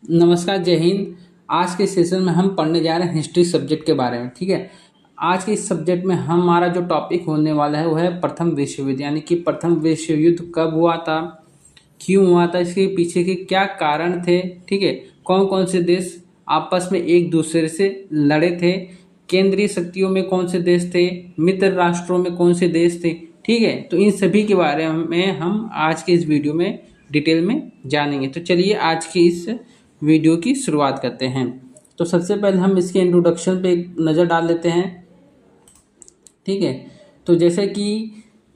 नमस्कार, जय हिंद। आज के सेशन में हम पढ़ने जा रहे हैं हिस्ट्री सब्जेक्ट के बारे में। ठीक है। आज के इस सब्जेक्ट में हमारा जो टॉपिक होने वाला है वो है प्रथम विश्व युद्ध, यानी कि प्रथम विश्व युद्ध कब हुआ था, क्यों हुआ था, इसके पीछे के क्या कारण थे। ठीक है। कौन कौन से देश आपस में एक दूसरे से लड़े थे, केंद्रीय शक्तियों में कौन से देश थे, मित्र राष्ट्रों में कौन से देश थे। ठीक है। तो इन सभी के बारे में हम आज के इस वीडियो में डिटेल में जानेंगे। तो चलिए आज की इस वीडियो की शुरुआत करते हैं। तो सबसे पहले हम इसके इंट्रोडक्शन पे एक नज़र डाल लेते हैं। ठीक है। तो जैसे कि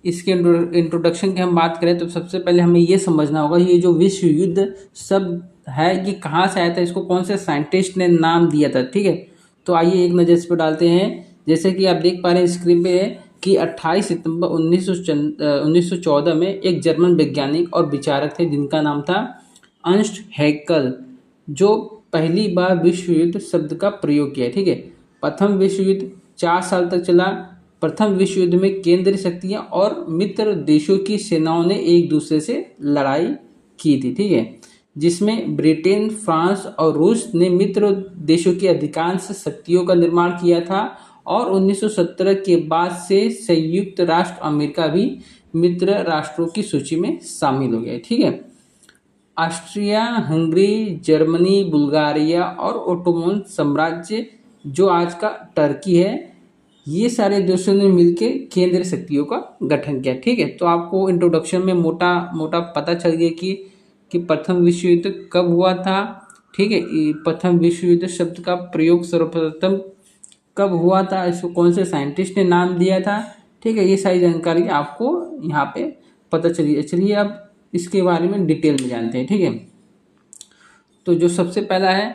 इसके इंट्रोडक्शन की हम बात करें तो सबसे पहले हमें ये समझना होगा ये जो विश्व युद्ध शब्द है ये कहाँ से आया था, इसको कौन से साइंटिस्ट ने नाम दिया था। ठीक है। तो आइए एक नज़र इस पर डालते हैं। जैसे कि आप देख पा रहे हैं स्क्रीन पे कि 28 सितंबर 1914 में एक जर्मन वैज्ञानिक और विचारक थे जिनका नाम था अर्नस्ट हैकेल, जो पहली बार विश्व युद्ध शब्द का प्रयोग किया। ठीक है। प्रथम विश्व युद्ध 4 साल तक चला। प्रथम विश्व युद्ध में केंद्रीय शक्तियां और मित्र देशों की सेनाओं ने एक दूसरे से लड़ाई की थी। ठीक है। जिसमें ब्रिटेन, फ्रांस और रूस ने मित्र देशों की अधिकांश शक्तियों का निर्माण किया था और 1917 के बाद से संयुक्त राष्ट्र अमेरिका भी मित्र राष्ट्रों की सूची में शामिल हो गया। ठीक है। ऑस्ट्रिया, हंगरी, जर्मनी, बुल्गारिया और ओटोमन साम्राज्य जो आज का टर्की है, ये सारे देशों ने मिलकर केंद्रीय शक्तियों का गठन किया। ठीक है। तो आपको इंट्रोडक्शन में मोटा मोटा पता चल गया कि प्रथम विश्व युद्ध कब हुआ था। ठीक है। प्रथम विश्व युद्ध शब्द का प्रयोग सर्वप्रथम कब हुआ था, इसको कौन से साइंटिस्ट ने नाम दिया था। ठीक है। ये सारी जानकारी आपको यहाँ पे पता चलिए। चलिए अब इसके बारे में डिटेल में जानते हैं। ठीक है। तो जो सबसे पहला है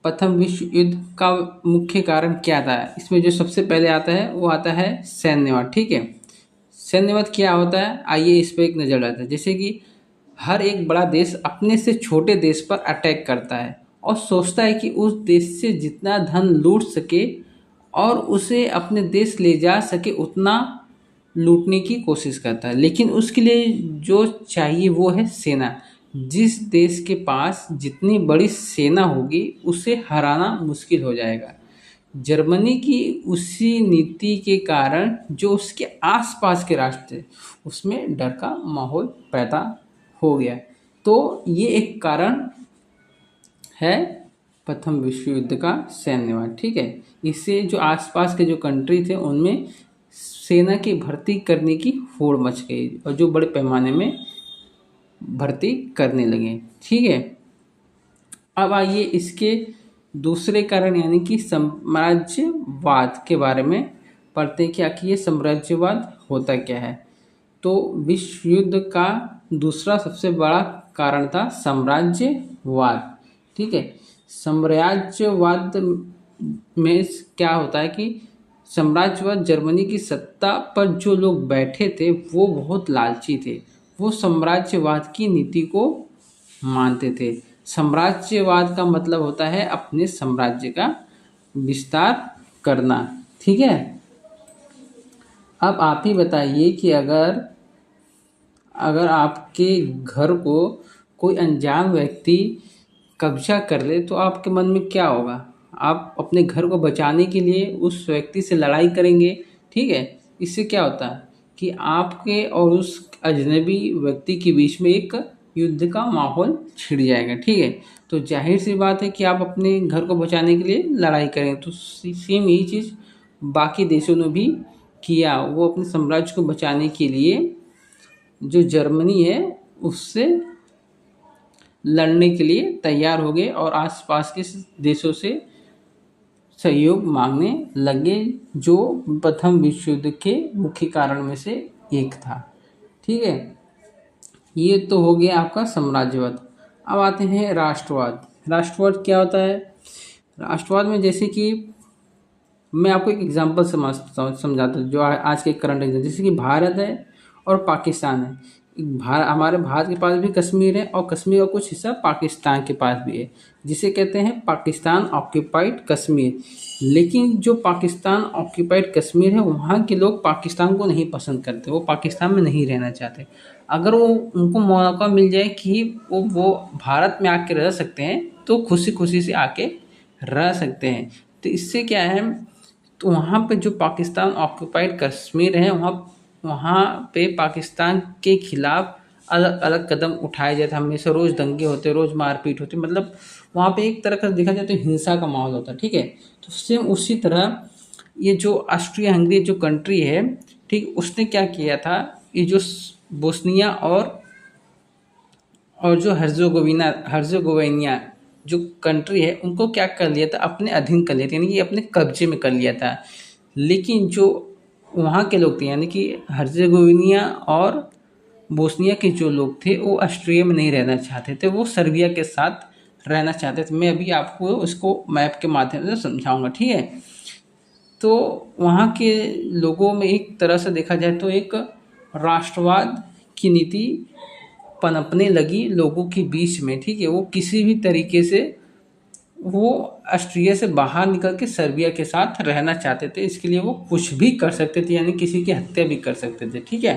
प्रथम विश्व युद्ध का मुख्य कारण क्या था, इसमें जो सबसे पहले आता है वो आता है सैन्यवाद। ठीक है। सैन्यवाद क्या होता है, आइए इस पर एक नज़र डालते हैं। जैसे कि हर एक बड़ा देश अपने से छोटे देश पर अटैक करता है और सोचता है कि उस देश से जितना धन लूट सके और उसे अपने देश ले जा सके उतना लूटने की कोशिश करता है, लेकिन उसके लिए जो चाहिए वो है सेना। जिस देश के पास जितनी बड़ी सेना होगी उसे हराना मुश्किल हो जाएगा। जर्मनी की उसी नीति के कारण जो उसके आसपास के राष्ट्र थे उसमें डर का माहौल पैदा हो गया। तो ये एक कारण है प्रथम विश्व युद्ध का सैन्यवाद। ठीक है। इससे जो आसपास के जो कंट्री थे उनमें सेना की भर्ती करने की होड़ मच गई और जो बड़े पैमाने में भर्ती करने लगे। ठीक है। अब आइए इसके दूसरे कारण यानी कि साम्राज्यवाद के बारे में पढ़ते हैं कि आखिर ये साम्राज्यवाद होता क्या है। तो विश्व युद्ध का दूसरा सबसे बड़ा कारण था साम्राज्यवाद। ठीक है। साम्राज्यवाद में क्या होता है कि साम्राज्यवाद जर्मनी की सत्ता पर जो लोग बैठे थे वो बहुत लालची थे, वो साम्राज्यवाद की नीति को मानते थे। साम्राज्यवाद का मतलब होता है अपने साम्राज्य का विस्तार करना। ठीक है। अब आप ही बताइए कि अगर अगर आपके घर को कोई अनजान व्यक्ति कब्जा कर ले तो आपके मन में क्या होगा। आप अपने घर को बचाने के लिए उस व्यक्ति से लड़ाई करेंगे। ठीक है। इससे क्या होता है कि आपके और उस अजनबी व्यक्ति के बीच में एक युद्ध का माहौल छिड़ जाएगा। ठीक है। तो जाहिर सी बात है कि आप अपने घर को बचाने के लिए लड़ाई करें। तो सेम यही चीज़ बाकी देशों ने भी किया। वो अपने साम्राज्य को बचाने के लिए जो जर्मनी है उससे लड़ने के लिए तैयार हो गए और आसपास के देशों से सहयोग मांगने लगे, जो प्रथम विश्व युद्ध के मुख्य कारण में से एक था। ठीक है। ये तो हो गया आपका साम्राज्यवाद। अब आते हैं राष्ट्रवाद। राष्ट्रवाद क्या होता है। राष्ट्रवाद में जैसे कि मैं आपको एक एग्जांपल समझाता हूँ जो आज के करंट एग्जाम, जैसे कि भारत है और पाकिस्तान है, हमारे भारत के पास भी कश्मीर है और कश्मीर का कुछ हिस्सा पाकिस्तान के पास भी है, जिसे कहते हैं पाकिस्तान ऑक्यूपाइड कश्मीर। लेकिन जो पाकिस्तान ऑक्यूपाइड कश्मीर है, वहाँ के लोग पाकिस्तान को नहीं पसंद करते, वो पाकिस्तान में नहीं रहना चाहते। अगर वो उनको मौका मिल जाए कि वो भारत में आके रह सकते हैं, तो खुशी खुशी से आके रह सकते हैं। तो इससे क्या है, तो वहाँ पे जो पाकिस्तान ऑक्यूपाइड कश्मीर है, वहाँ वहाँ पे पाकिस्तान के खिलाफ अलग अलग कदम उठाए जाते, हमेशा रोज़ दंगे होते, रोज़ मारपीट होती, मतलब वहाँ पे एक तरह का देखा जाए तो हिंसा का माहौल होता है। ठीक है, तो सेम उसी तरह ये जो ऑस्ट्रिया हंगरी जो कंट्री है, ठीक, उसने क्या किया था, ये जो बोस्निया और जो हर्ज़ोगोविना जो कंट्री है, उनको क्या कर लिया था, अपने अधीन कर लिया था, यानी कि अपने कब्जे में कर लिया था। लेकिन जो वहाँ के लोग थे, यानी कि हर्ज़ोगोविना और बोस्निया के जो लोग थे, वो ऑस्ट्रिया में नहीं रहना चाहते थे, वो सर्बिया के साथ रहना चाहते थे। मैं अभी आपको उसको मैप के माध्यम से समझाऊंगा। ठीक है, तो वहाँ के लोगों में एक तरह से देखा जाए तो एक राष्ट्रवाद की नीति पनपने लगी लोगों के बीच में। ठीक है, वो किसी भी तरीके से वो ऑस्ट्रिया से बाहर निकल के सर्बिया के साथ रहना चाहते थे। इसके लिए वो कुछ भी कर सकते थे, यानी किसी की हत्या भी कर सकते थे। ठीक है,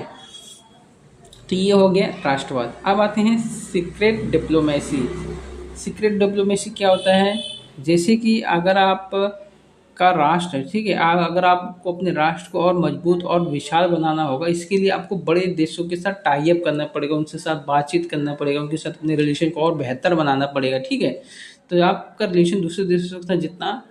तो ये हो गया राष्ट्रवाद। अब आते हैं सीक्रेट डिप्लोमेसी। सीक्रेट डिप्लोमेसी क्या होता है, जैसे कि अगर आप का राष्ट्र है, ठीक है, अगर आपको अपने राष्ट्र को और मजबूत और विशाल बनाना होगा, इसके लिए आपको बड़े देशों के साथ टाई अप करना पड़ेगा, उनके साथ बातचीत करना पड़ेगा, उनके साथ अपने रिलेशन को और बेहतर बनाना पड़ेगा। ठीक है, तो आपका रिलेशन दूसरे देशों के साथ जितना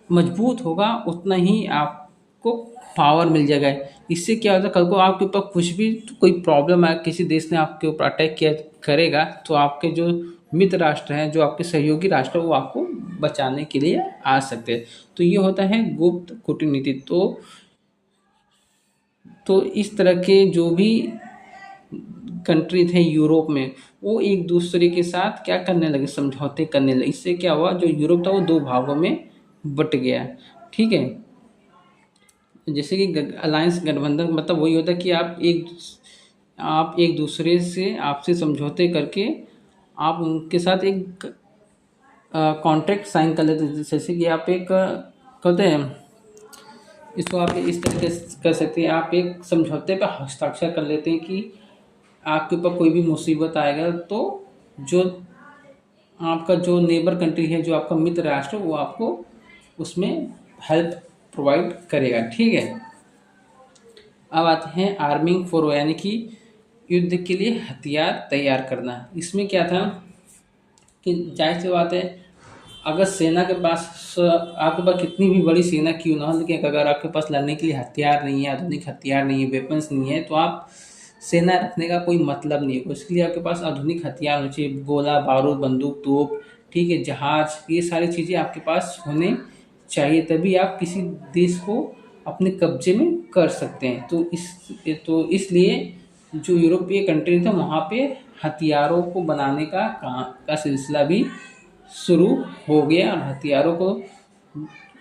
मजबूत होगा, उतना ही आपको पावर मिल जाएगा। इससे क्या होता है, कल को आपके ऊपर कुछ भी कोई प्रॉब्लम आए, किसी देश ने आपके ऊपर अटैक किया करेगा, तो आपके जो मित्र राष्ट्र हैं, जो आपके सहयोगी राष्ट्र, वो आपको बचाने के लिए आ सकते हैं। तो ये होता है गुप्त कूटनीति। तो इस तरह के जो भी कंट्री थे यूरोप में, वो एक दूसरे के साथ क्या करने लगे, समझौते करने लगे। इससे क्या हुआ, जो यूरोप था वो दो भागों में बट गया। ठीक है, जैसे कि अलायंस गठबंधन मतलब वही होता है कि आप एक दूसरे से आपसे समझौते करके आप उनके साथ एक कॉन्ट्रैक्ट साइन कर लेते हैं। जैसे कि आप एक कहते हैं, इसको आप इस तरीके से कर सकते हैं, आप एक समझौते पर हस्ताक्षर कर लेते हैं कि आपके ऊपर कोई भी मुसीबत आएगा तो जो आपका जो नेबर कंट्री है, जो आपका मित्र राष्ट्र, वो आपको उसमें हेल्प प्रोवाइड करेगा। ठीक है, अब आते हैं आर्मिंग फॉर, यानी कि युद्ध के लिए हथियार तैयार करना। इसमें क्या था कि जाहिर सी बात है, अगर सेना के पास आपके पास कितनी भी बड़ी सेना क्यों ना हो, लेकिन अगर आपके पास लड़ने के लिए हथियार नहीं है, आधुनिक हथियार नहीं है, वेपन्स नहीं है, तो आप सेना रखने का कोई मतलब नहीं है। उसके लिए आपके पास आधुनिक हथियार होने चाहिए, गोला बारूद, बंदूक, तोप, ठीक है, जहाज, ये सारी चीज़ें आपके पास होने चाहिए, तभी आप किसी देश को अपने कब्जे में कर सकते हैं। तो इसलिए जो यूरोपीय कंट्री थे, वहाँ पे हथियारों को बनाने का सिलसिला भी शुरू हो गया और हथियारों को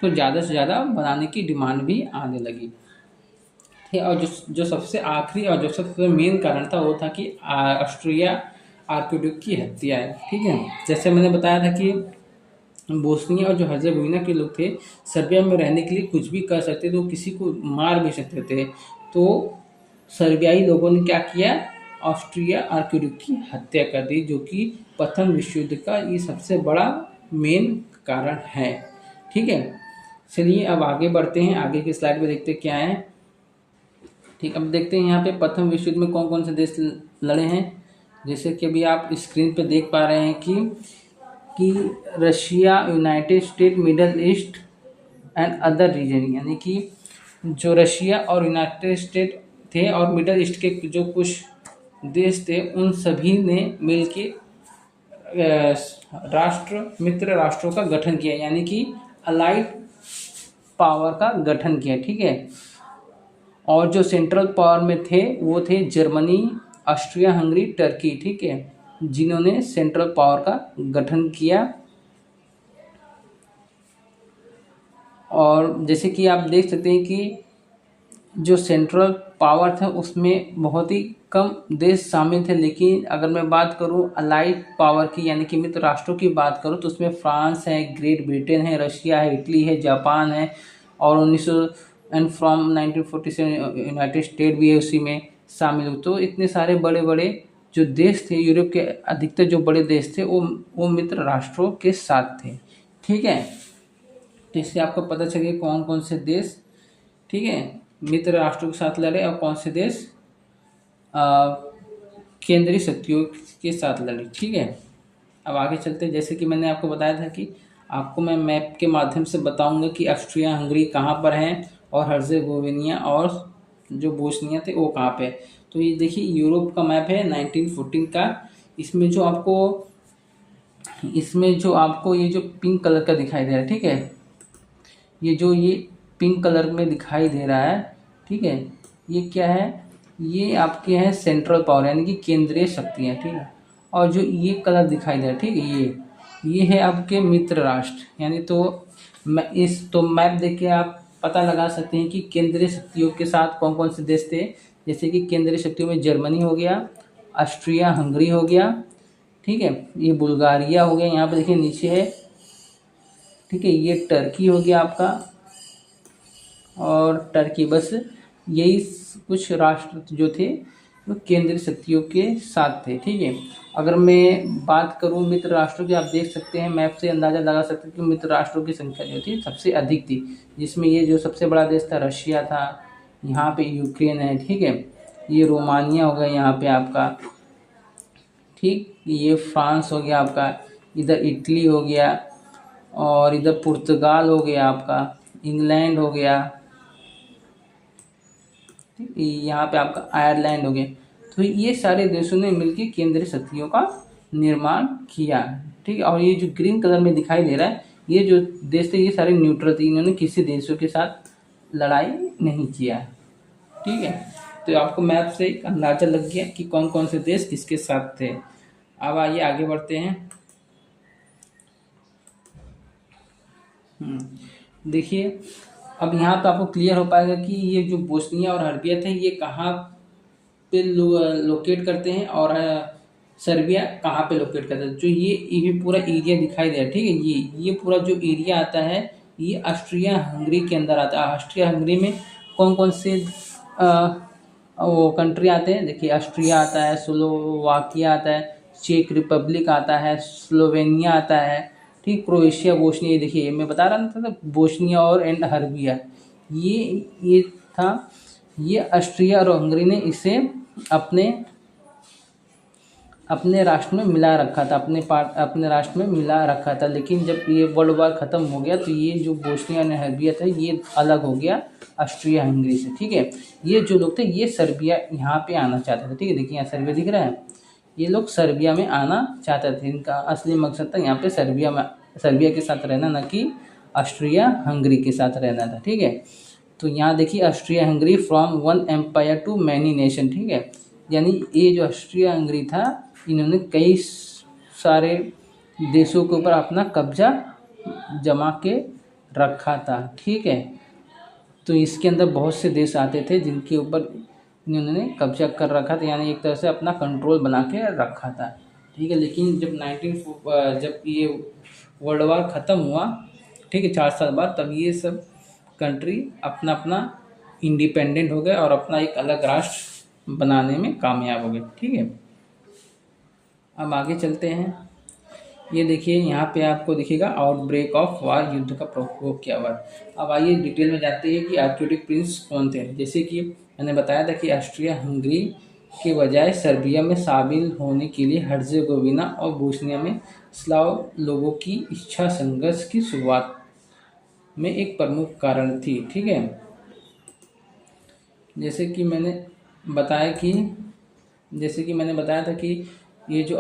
तो ज़्यादा से ज़्यादा बनाने की डिमांड भी आने लगी थी। और जो सबसे आखिरी और जो सबसे मेन कारण था, वो था कि ऑस्ट्रिया आर्किड्यूक की हत्या है। ठीक है, जैसे मैंने बताया था कि बोस्निया और जो हर्जेगोविना के लोग थे, सर्बिया में रहने के लिए कुछ भी कर सकते थे, वो किसी को मार भी सकते थे। तो सर्बियाई लोगों ने क्या किया, ऑस्ट्रिया आर्किड्यूक की हत्या कर दी, जो कि प्रथम विश्व युद्ध का ये सबसे बड़ा मेन कारण है। ठीक है, चलिए अब आगे बढ़ते हैं, आगे की स्लाइड में देखते क्या है। ठीक, अब देखते हैं यहाँ पे प्रथम विश्व युद्ध में कौन कौन से देश लड़े हैं। जैसे कि अभी आप स्क्रीन पे देख पा रहे हैं कि Russia, United State, Middle East and other region, यानी कि जो रशिया और यूनाइटेड स्टेट थे और मिडल ईस्ट के जो कुछ देश थे, उन सभी ने मिलके मित्र राष्ट्रों का गठन किया, यानी कि अलाइड पावर का गठन किया। ठीक है, और जो सेंट्रल पावर में थे वो थे जर्मनी, ऑस्ट्रिया हंगरी, टर्की। ठीक है, जिन्होंने सेंट्रल पावर का गठन किया। और जैसे कि आप देख सकते हैं कि जो सेंट्रल पावर था उसमें बहुत ही कम देश शामिल थे, लेकिन अगर मैं बात करूं अलाइड पावर की यानी कि मित्र राष्ट्रों की बात करूं तो उसमें फ्रांस है, ग्रेट ब्रिटेन है, रशिया है, इटली है, जापान है और 1900 एंड फ्रॉम 1947 यूनाइटेड स्टेट भी है उसी में शामिल हो। तो इतने सारे बड़े बड़े जो देश थे यूरोप के, अधिकतर जो बड़े देश थे वो मित्र राष्ट्रों के साथ थे। ठीक है, तो इससे आपको पता चले कौन कौन से देश, ठीक है, मित्र राष्ट्रों के साथ लड़े और कौन से देश केंद्रीय शक्तियों के साथ लड़े। ठीक है, अब आगे चलते हैं। जैसे कि मैंने आपको बताया था कि आपको मैं मैप के माध्यम से बताऊंगा कि ऑस्ट्रिया हंगरी कहाँ पर है और हर्जेगोविनिया और जो बोस्निया थे वो कहाँ पे। तो ये देखिए यूरोप का मैप है 1914 का। इसमें जो आपको ये जो पिंक कलर का दिखाई दे रहा है, ठीक है, ये पिंक कलर में दिखाई दे रहा है, ठीक है, ये क्या है, ये आपके हैं सेंट्रल पावर यानी कि केंद्रीय शक्तियाँ, ठीक है। और जो ये कलर दिखाई दे रहा है, ठीक है, ये है आपके मित्र राष्ट्र यानी तो मैप देख के आप पता लगा सकते हैं कि केंद्रीय शक्तियों के साथ कौन कौन से देश थे। जैसे कि केंद्रीय शक्तियों में जर्मनी हो गया, ऑस्ट्रिया हंगरी हो गया, ठीक है, ये बुल्गारिया हो गया, यहाँ पे देखिए नीचे है, ठीक है, ये टर्की हो गया आपका और टर्की। बस यही कुछ राष्ट्र जो थे वो केंद्रीय शक्तियों के साथ थे। ठीक है, अगर मैं बात करूं मित्र राष्ट्रों की, आप देख सकते हैं मैप से अंदाज़ा लगा सकते हैं कि मित्र राष्ट्रों की संख्या जो थी सबसे अधिक थी, जिसमें ये जो सबसे बड़ा देश था रशिया था, यहाँ पे यूक्रेन है, ठीक है, ये रोमानिया हो गया यहाँ पे आपका, ठीक, ये फ्रांस हो गया आपका, इधर इटली हो गया और इधर पुर्तगाल हो गया आपका, इंग्लैंड हो गया, यहाँ पे आपका आयरलैंड हो गया। तो ये सारे देशों ने मिलकर केंद्रीय शक्तियों का निर्माण किया, ठीक है। और ये जो ग्रीन कलर में दिखाई दे रहा है ये जो देश थे ये सारे न्यूट्रल थे, इन्होंने किसी देशों के साथ लड़ाई नहीं किया, ठीक है। तो आपको मैप से एक अंदाजा लग गया कि कौन कौन से देश किसके साथ थे। अब आइए आगे बढ़ते हैं। देखिए अब यहाँ तो आपको क्लियर हो पाएगा कि ये जो बोस्निया और हर्बिया थे ये कहाँ पे लोकेट करते हैं और सर्बिया कहाँ पे लोकेट करता है। जो ये पूरा एरिया दिखाई दे रहा है, ठीक है, ये पूरा जो एरिया आता है ये ऑस्ट्रिया हंगरी के अंदर आता है। ऑस्ट्रिया हंगरी में कौन कौन से वो कंट्री आते हैं, देखिए ऑस्ट्रिया आता है, स्लोवाकिया आता है, चेक रिपब्लिक आता है, स्लोवेनिया आता है, ठीक, क्रोएशिया, बोस्निया, ये देखिए मैं बता रहा था ना बोस्निया और एंड हर्बिया, ये था। ये ऑस्ट्रिया और हंगरी ने इसे अपने राष्ट्र में मिला रखा था, अपने राष्ट्र में मिला रखा था। लेकिन जब ये वर्ल्ड वार ख़त्म हो गया तो ये जो बोस्निया और हर्बिया था ये अलग हो गया ऑस्ट्रिया हंगरी से, ठीक है। ये जो लोग थे ये सर्बिया यहाँ पे आना चाहते थे, ठीक है, देखिए यहाँ सर्बिया दिख रहा है, ये लोग सर्बिया में आना चाहते थे। इनका असली मकसद था यहाँ पे सर्बिया के साथ रहना, न कि ऑस्ट्रिया हंगरी के साथ रहना था, ठीक है। तो यहाँ देखिए Austria Hungary from one empire to many nation, ठीक है, यानी ये जो ऑस्ट्रिया हंगरी था इन्होंने कई सारे देशों के ऊपर अपना कब्जा जमा के रखा था, ठीक है। तो इसके अंदर बहुत से देश आते थे जिनके ऊपर इन्होंने कब्जा कर रखा था, यानी एक तरह से अपना कंट्रोल बना के रखा था, ठीक है। लेकिन जब ये वर्ल्ड वार ख़त्म हुआ, ठीक है, 4 साल बाद, तब ये सब कंट्री अपना अपना इंडिपेंडेंट हो गए और अपना एक अलग राष्ट्र बनाने में कामयाब हो गए, ठीक है। अब आगे चलते हैं। ये देखिए यहाँ पे आपको दिखेगा आउटब्रेक ऑफ वार, युद्ध का प्रकोप क्या हुआ। अब आइए डिटेल में जानते हैं कि आर्क्टिक प्रिंस कौन थे। जैसे कि मैंने बताया था कि ऑस्ट्रिया हंगरी के बजाय सर्बिया में शामिल होने के लिए हर्जेगोविना और बोस्निया में स्लाव लोगों की इच्छा संघर्ष की शुरुआत में एक प्रमुख कारण थी, ठीक है। जैसे कि मैंने बताया था कि ये जो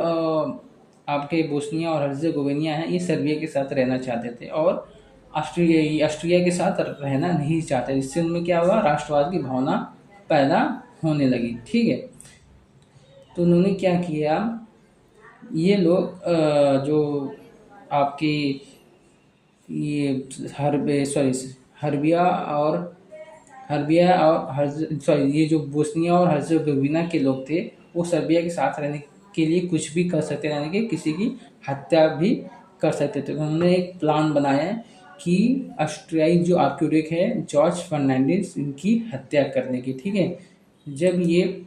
आपके बोस्निया और हर्जेगोविना है ये सर्बिया के साथ रहना चाहते थे और ऑस्ट्रिया के साथ रहना नहीं चाहते। इससे उनमें क्या हुआ, राष्ट्रवाद की भावना पैदा होने लगी, ठीक है। तो उन्होंने क्या किया, ये लोग जो आपकी ये हर्बिया और सर्बिया और ये जो बोस्निया और हर्जेगोविना के लोग थे वो सर्बिया के साथ रहने के लिए कुछ भी कर सकते, यानी कि किसी की हत्या भी कर सकते थे। उन्होंने एक प्लान बनाया कि ऑस्ट्रियाई जो आर्किटेक्ट है जॉर्ज फर्नांडिस, इनकी हत्या करने की। ठीक है, जब ये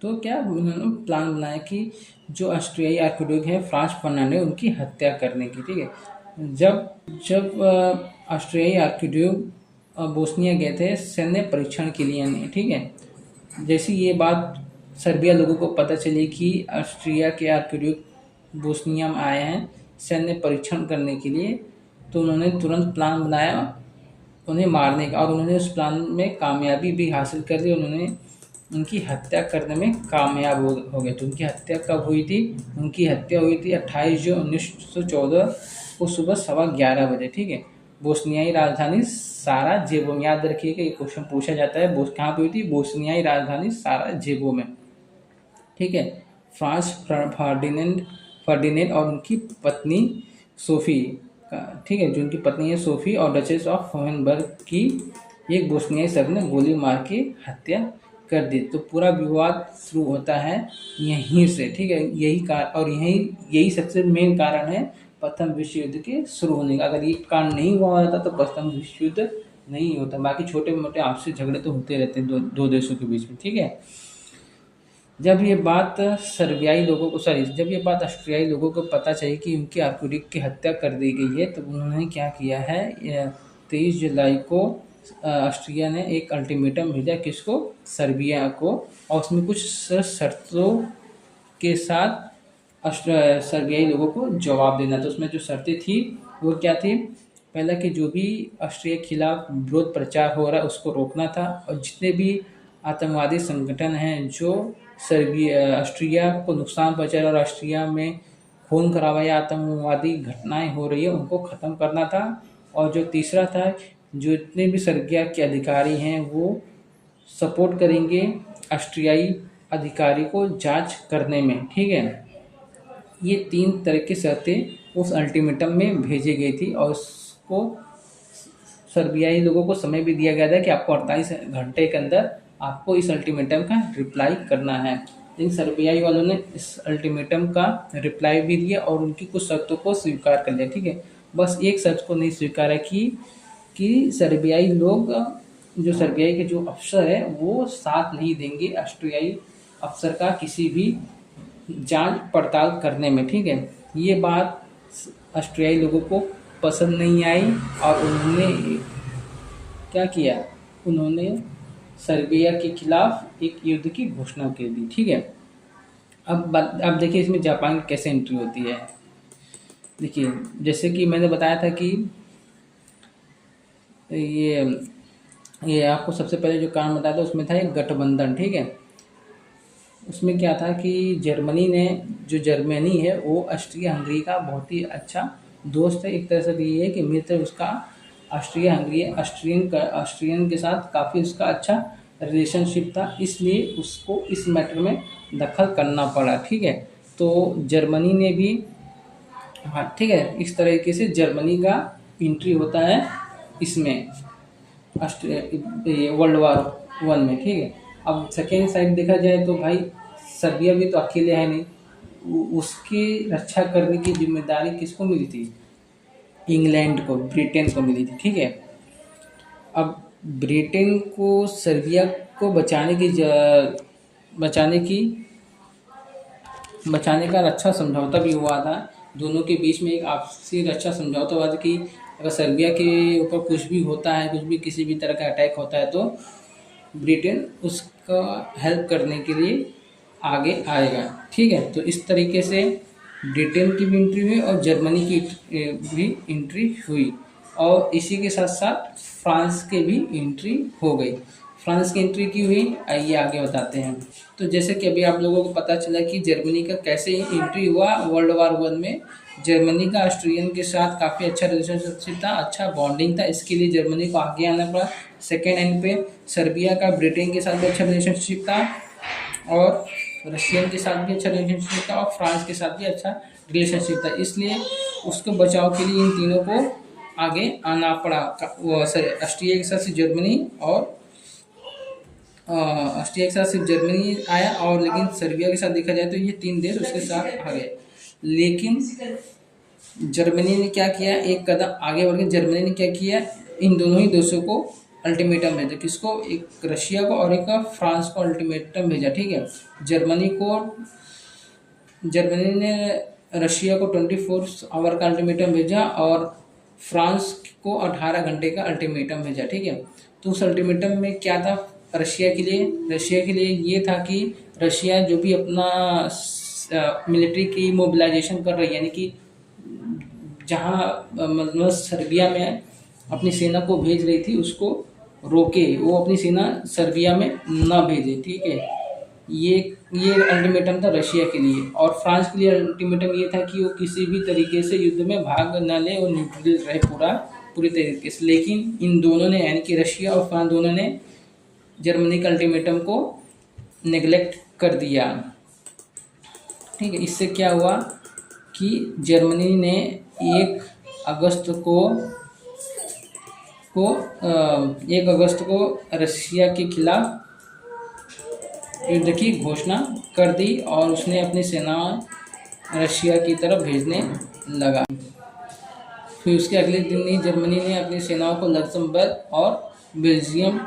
तो क्या उन्होंने प्लान बनाया कि जो ऑस्ट्रियाई आर्किटेक्ट है फ्रांस फर्नांडिस, उनकी हत्या करने की। ठीक है, जब जब ऑस्ट्रियाई आर्किटेक्ट बोस्निया गए थे सैन्य परीक्षण के लिए नहीं। ठीक है, जैसे ये बात सर्बिया लोगों को पता चली कि ऑस्ट्रिया के आर्किटेक्ट बोस्निया में आए हैं सैन्य परीक्षण करने के लिए, तो उन्होंने तुरंत प्लान बनाया उन्हें मारने का, और उन्होंने उस प्लान में कामयाबी भी हासिल कर ली। उन्होंने उनकी हत्या करने में कामयाब हो गए। तो उनकी हत्या कब हुई थी? उनकी हत्या हुई थी 28 जून 1914 को सुबह 11:15 बजे। ठीक है, बोस्नियाई राजधानी साराजेवो में। याद रखिएगा, ये क्वेश्चन पूछा जाता है। कहाँ पे हुई थी? बोस्नियाई राजधानी साराजेवो में। ठीक है, फ्रांस फर्डिनेंड और उनकी पत्नी सोफी का, ठीक है, जो उनकी पत्नी है सोफी और डचेस ऑफ होहेनबर्ग की एक बोस्नियाई शख्स ने गोली मार के हत्या कर दी। तो पूरा विवाद शुरू होता है यहीं से। ठीक है, यही सबसे मेन कारण है प्रथम विश्व युद्ध के शुरू होने का। अगर ये कारण नहीं हुआ होता तो प्रथम विश्व युद्ध नहीं होता। बाकी छोटे मोटे आपसी झगड़े तो होते रहते हैं दो देशों के बीच में। ठीक है, जब ये बात ऑस्ट्रियाई लोगों को पता चली कि उनके आर्किटेक्ट की हत्या कर दी गई है, तो उन्होंने क्या किया है, 23 जुलाई को ऑस्ट्रिया ने एक अल्टीमेटम भेजा। किसको? सर्बिया को। और उसमें कुछ शर्तों के साथ सर्बियाई लोगों को जवाब देना। तो उसमें जो शर्तें थी वो क्या थी? पहला कि जो भी ऑस्ट्रिया के खिलाफ विरोध प्रचार हो रहा है उसको रोकना था, और जितने भी आतंकवादी संगठन हैं जो ऑस्ट्रिया को नुकसान पहुंचा और ऑस्ट्रिया में खून खराबा या आतंकवादी घटनाएं हो रही है उनको ख़त्म करना था। और जो तीसरा था, जो इतने भी सर्बिया के अधिकारी हैं वो सपोर्ट करेंगे ऑस्ट्रियाई अधिकारी को जांच करने में। ठीक है, ये 3 तरह की शर्तें उस अल्टीमेटम में भेजी गई थी, और उसको सर्बियाई लोगों को समय भी दिया गया था कि आपको 48 घंटे के अंदर आपको इस अल्टीमेटम का रिप्लाई करना है। लेकिन सर्बियाई वालों ने इस अल्टीमेटम का रिप्लाई भी दिया और उनकी कुछ शर्तों को स्वीकार कर लिया। ठीक है, बस एक शर्त को नहीं स्वीकारा कि सर्बियाई लोग, जो सर्बियाई के जो अफसर है वो साथ नहीं देंगे ऑस्ट्रियाई अफसर का किसी भी जांच पड़ताल करने में। ठीक है, ये बात ऑस्ट्रियाई लोगों को पसंद नहीं आई और उन्होंने क्या किया, उन्होंने सर्बिया के खिलाफ एक युद्ध की घोषणा कर दी। ठीक है, अब देखिए इसमें जापान की कैसे एंट्री होती है। देखिए, जैसे कि मैंने बताया था कि ये आपको सबसे पहले जो काम बताया था उसमें था एक गठबंधन। ठीक है, उसमें क्या था कि जर्मनी है वो ऑस्ट्रिया हंगरी का बहुत ही अच्छा दोस्त है। एक तरह से ये है कि मित्र उसका ऑस्ट्रियन के साथ काफ़ी उसका अच्छा रिलेशनशिप था, इसलिए उसको इस मैटर में दखल करना पड़ा। ठीक है, तो जर्मनी ने भी, हाँ ठीक है, इस तरीके से जर्मनी का एंट्री होता है इसमें वर्ल्ड वार 1 में। ठीक है, अब सेकेंड साइड देखा जाए तो भाई सर्बिया भी तो अकेले है नहीं, उसकी रक्षा करने की जिम्मेदारी किसको मिली थी? इंग्लैंड को, ब्रिटेन को मिली थी। ठीक है, अब ब्रिटेन को सर्बिया को बचाने का रक्षा समझौता भी हुआ था। दोनों के बीच में एक आपसी रक्षा समझौता हुआ था कि अगर सर्बिया के ऊपर कुछ भी होता है, कुछ भी किसी भी तरह का अटैक होता है तो ब्रिटेन उसका हेल्प करने के लिए आगे आएगा। ठीक है, तो इस तरीके से ब्रिटेन की भी एंट्री हुई और जर्मनी की भी एंट्री हुई, और इसी के साथ साथ फ्रांस के भी एंट्री हो गई। फ्रांस की एंट्री की हुई, आइए आगे बताते हैं। तो जैसे कि अभी आप लोगों को पता चला कि जर्मनी का कैसे एंट्री हुआ वर्ल्ड वार 1 में। जर्मनी का ऑस्ट्रियन के साथ काफ़ी अच्छा रिलेशनशिप था, अच्छा बॉन्डिंग था, इसके लिए जर्मनी को आगे आना पड़ा। सेकेंड एंड पे सर्बिया का ब्रिटेन के साथ भी अच्छा रिलेशनशिप था, और रशियन के साथ भी अच्छा रिलेशनशिप था, और फ्रांस के साथ भी अच्छा रिलेशनशिप था। इसलिए उसको बचाव के लिए इन तीनों को आगे आना पड़ा। वो सॉरी, ऑस्ट्रिया के साथ सिर्फ जर्मनी और ऑस्ट्रिया के साथ सिर्फ जर्मनी आया, और लेकिन सर्बिया के साथ देखा जाए तो ये 3 देश उसके साथ आ गए। लेकिन जर्मनी ने क्या किया, एक कदम आगे बढ़ के जर्मनी ने क्या किया, इन दोनों ही देशों को अल्टीमेटम भेजा। किसको? एक रशिया को और एक फ्रांस को अल्टीमेटम भेजा। ठीक है, जर्मनी ने रशिया को 24 आवर का अल्टीमेटम भेजा और फ्रांस को 18 घंटे का अल्टीमेटम भेजा। ठीक है, तो उस अल्टीमेटम में क्या था रशिया के लिए ये था कि रशिया जो भी अपना मिलिट्री की मोबिलाइजेशन कर रही है, यानी कि जहाँ मतलब सर्बिया में अपनी सेना को भेज रही थी उसको रोके, वो अपनी सेना सर्बिया में ना भेजे। ठीक है, ये अल्टीमेटम था रशिया के लिए। और फ्रांस के लिए अल्टीमेटम ये था कि वो किसी भी तरीके से युद्ध में भाग न ले और न्यूट्रल रहे पूरी तरीके से। लेकिन इन दोनों ने, यानी कि रशिया और फ्रांस दोनों ने जर्मनी के अल्टीमेटम को नेग्लेक्ट कर दिया। ठीक है, इससे क्या हुआ कि जर्मनी ने 1 अगस्त को रशिया के खिलाफ युद्ध की घोषणा कर दी और उसने अपनी सेना रशिया की तरफ भेजने लगा। फिर उसके अगले दिन ही जर्मनी ने अपनी सेनाओं को लक्समबर्ग और बेल्जियम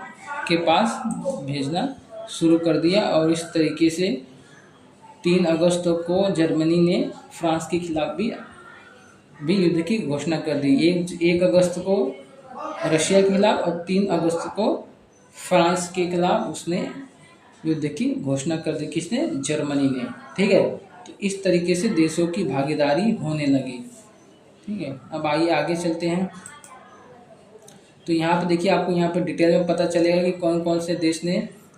के पास भेजना शुरू कर दिया। और इस तरीके से 3 अगस्त को जर्मनी ने फ्रांस के खिलाफ भी युद्ध की घोषणा कर दी। 1 अगस्त को रशिया के खिलाफ और 3 अगस्त को फ्रांस के खिलाफ उसने युद्ध की घोषणा कर दी। किसने? जर्मनी ने। ठीक है, तो इस तरीके से देशों की भागीदारी होने लगी। ठीक है, अब आइए आगे चलते हैं। तो यहाँ पे देखिए, आपको यहाँ पे डिटेल में पता चलेगा कि कौन कौन से देश ने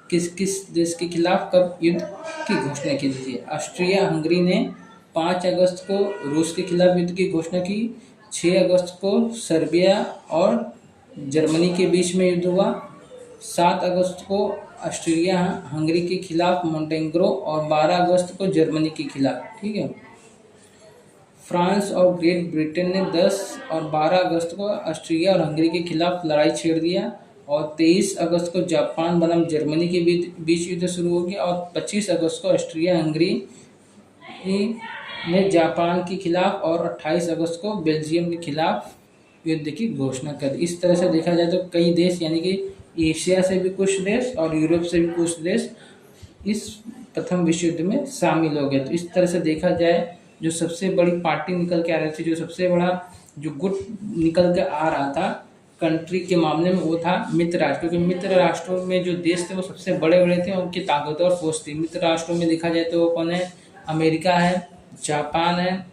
किस किस देश के खिलाफ कब युद्ध की घोषणा की थी। ऑस्ट्रिया हंगरी ने 5 अगस्त को रूस के खिलाफ युद्ध की घोषणा की। 6 अगस्त को सर्बिया और जर्मनी के बीच में युद्ध हुआ। 7 अगस्त को ऑस्ट्रिया हंगरी के खिलाफ मोंटेनेग्रो और 12 अगस्त को जर्मनी के खिलाफ। ठीक है, फ्रांस और ग्रेट ब्रिटेन ने 10 और 12 अगस्त को ऑस्ट्रिया और हंगरी के खिलाफ लड़ाई छेड़ दिया। और 23 अगस्त को जापान बनाम जर्मनी के बीच युद्ध शुरू हो गया। और 25 अगस्त को ऑस्ट्रिया हंगरी ने जापान के खिलाफ और 28 अगस्त को बेल्जियम के खिलाफ युद्ध की घोषणा कर दी। इस तरह से देखा जाए तो कई देश, यानी कि एशिया से भी कुछ देश और यूरोप से भी कुछ देश इस प्रथम विश्व युद्ध में शामिल हो गए। तो इस तरह से देखा जाए, जो सबसे बड़ी पार्टी निकल के आ रही थी, जो सबसे बड़ा जो गुट निकल के आ रहा था कंट्री के मामले में, वो था मित्र राष्ट्र। क्योंकि मित्र राष्ट्रों में जो देश थे वो सबसे बड़े बड़े थे, उनकी ताकतवर फौज थी। मित्र राष्ट्रों में देखा जाए तो वो कौन है? अमेरिका है, जापान है,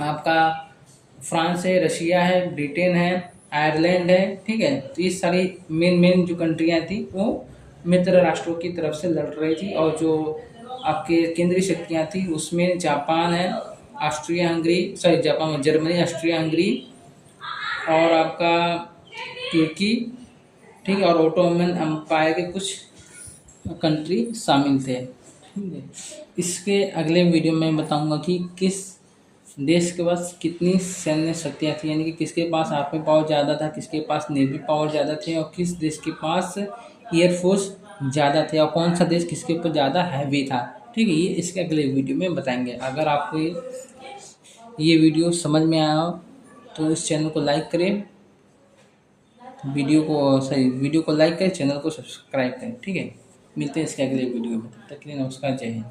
आपका फ्रांस है, रशिया है, ब्रिटेन है, आयरलैंड है। ठीक है, तो ये सारी मेन जो कंट्रियाँ थी वो मित्र राष्ट्रों की तरफ से लड़ रही थी। और जो आपके केंद्रीय शक्तियाँ थी उसमें जापान है, Austria Hungary, sorry Japan, Germany, Austria Hungary और आपका तुर्की। ठीक है, और ओटोमन एम्पायर के कुछ कंट्री शामिल थे। ठीक है, इसके अगले वीडियो में बताऊंगा कि किस देश के पास कितनी सैन्य शक्तियाँ थी, यानी कि किसके पास आर्मी पावर ज़्यादा था, किसके पास नेवी पावर ज़्यादा थे, और किस देश के पास एयरफोर्स ज़्यादा थे, और कौन सा देश किसके ऊपर ज़्यादा हैवी था। ठीक है, ये इसके अगले वीडियो में बताएंगे। अगर आपको ये वीडियो समझ में आया हो तो इस चैनल को लाइक करें, वीडियो को लाइक करें, चैनल को सब्सक्राइब करें। ठीक है, मिलते हैं इसके अगले वीडियो में। तब तक के लिए नमस्कार, जय हिंद।